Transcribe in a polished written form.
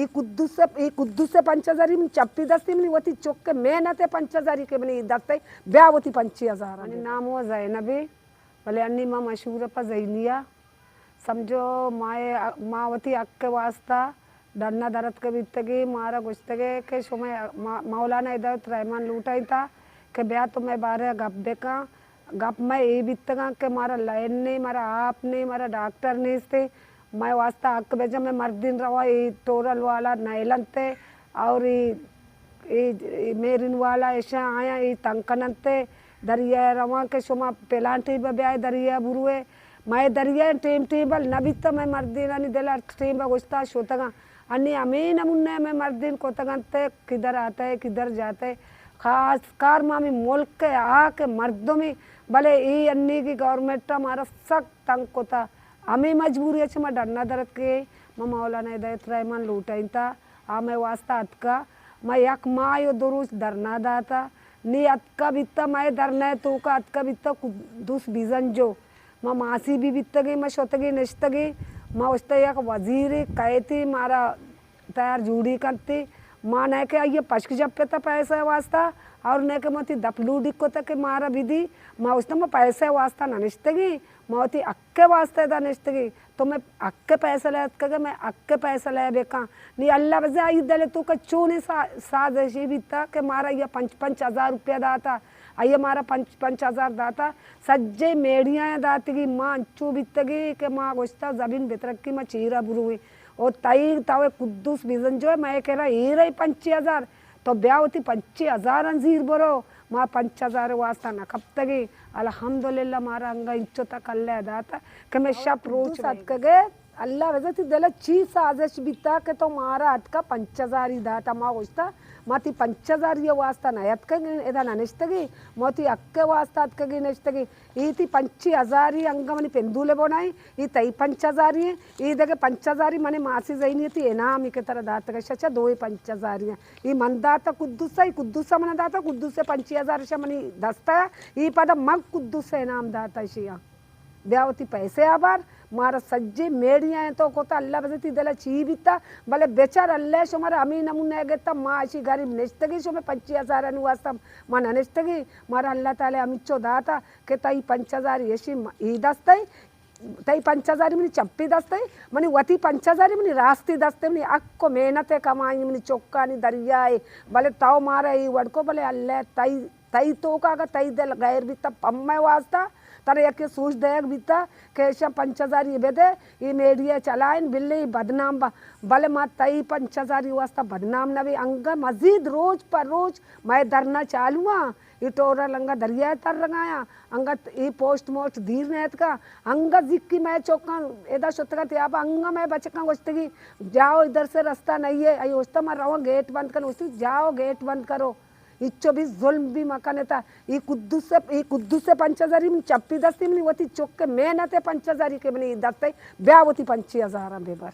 ఈ కుద్దుసే పంచజారి चप्पी दस्ती मनी वती चौक के मेहनत पंचजारी के मनी दस्ते ब्यावती 5000 आणि नाम वो जैनबी भले अन्नी माँ मशहूर पर जैनिया समझो मावती अक्के वास्ता डरना दरद के बीतगी मारा गुस्तगे के समय मौलाना हिदायत रहमान लूटाई था के ब्याह तो मैं बारे गप बेका गप मैं ये बीतगा के मारा लाइन नहीं मारा आप नहीं मारा डॉक्टर नहीं थे मैं वास्ता अक्क बेजा में मर्दिन रवा ये टोरल वाला नैलंते और मेरिन वाला ऐसा आया ये तंकनंते दरिया रवा के शुमा पेलांटी ब्याह दरिया बुरुए मैं दरिया टीम टीबल नबित मैं मर्दिन अनि देला टीम बगुस्ता शोतगा अन्नी अमीन मुन्ने में मर्दिन कोतगंते किधर आता है किधर जाते खास कार मामी मुल्क के आके मर्दों में भले ये अन्नी की गवर्नमेंट हमारा सख्त तंग कोता हमें मजबूरी है मैं डरना दरद के मैं मौलाना हिदायत रहमान लूटाई था मैं वास्ता अतका मैं यक माँ यो दुरुस डरना दाता नी अतका बित्ता मैं डरना है तो का अतका बित्ता दुस बीजन जो मैं मासी भी बित्तगी मैं शोतगी निश्तगी मैं उसते यक वजीरी कहती मारा तैयार जूड़ी करती माँ ने के ये पश्क जब पे था पैसा वास्ता और ने के मोती दपलूडी को तक मारा विधि मैं उसने मैं पैसे वास्ता न निश्तगी मोती अक्के वास्ते था निश्तगी तो मैं अक्के पैसे ले के मैं अक्के पैसे ले बेका नी अल्लाह वजह आई दले तू का चूनी साजिशी भी था के मारा ये 5,000 रुपया दाता आइए मारा 5,000 दाता सज्जे मेड़ियाँ दाती की माँ अंचू बितगी के माँ गुस्ता जमीन बेतरक की मैं चीरा बुरुई और तई तावे कुद्दूस बिजन जो है मैं कह रहा ये रही 25,000 तो ब्याह होती 25,000 अंजीर बरो माँ 5,000 वास्ता न कब तगी अल्हम्दुलिल्लाह मारा अंगा इंचो तक अल्लाह दाता कि मैं शब रोज सदके गए अल्लाह वजह थी दिला चीज साजिश बिता के तो मारा हट का 5,000 ही दाता माँ गुस्ता माती 5,000 ये वास्ता नयत के इधर ननिश्तगी मोती अक्के वास्ता अतकगी ननिश्तगी इती 25,000 ही अंगमनी पेंदुले बनाई ये तई 5,000 ही ये देखे 5,000 मने मासी जईनी थी एनाम के तरह दाता के शचा 2,5,000 ये मन दाता कुद्दूसा मन दाता कुद्दूसे 25,000 मनी दस्ता ये पद मग कुद्दूसे एनाम दाता शिया ब्यावती पैसे आबार मारा सज्जे मेड़ियाँ तो कोता अल्लाह बजती दला ची बीता भले बेचार अल्लाह शो मारा अमीन नमूने गेता माँ ऐसी गरीब निश्तगी शो में 25,000 अनुवास्ता माँ निश्तगी मारा अल्लाह ताले अमिचो दाता के तई 5,000 ऐसी ई दस्ताई तई 5,000 मनी चप्पी दस्ताई मनी वती 5,000 मनी रास्ती दस्ते मनी अक्को मेहनते कमाई मनी चौका नी दरिया भले ताओ मारा ई वड़को भले अल्लाह तई तई तो का तई दल गैर बीता पम्मे वास्ता तारे यके सूझ देख बीता कैसा 5,000 ये बेदे ये मेडिया चलाइन बिल्ले बदनाम भले माँ तई 5,000 वास्ता बदनाम न भी अंग मजीद रोज पर रोज मैं धरना चालूँगा ये टोरा लंगा दरिया तर रंगाया अंग ये पोस्ट मोस्ट धीर नेत का अंग जिक्की मैं चौका एदा शुतका थे आप अंग मैं बचका गोश्तगी जाओ इधर से रास्ता नहीं है आई उस्ता मैं रहो गेट बंद करो उस जाओ गेट बंद करो इच्चो भी जुल्म भी मकाने था ये कुद्दूसे 5,000 मनी चप्पी दस्ती मनी वती चौक के मेहनत 5,000 के मनी दस्ते ब्याह होती 25,000 बेबर।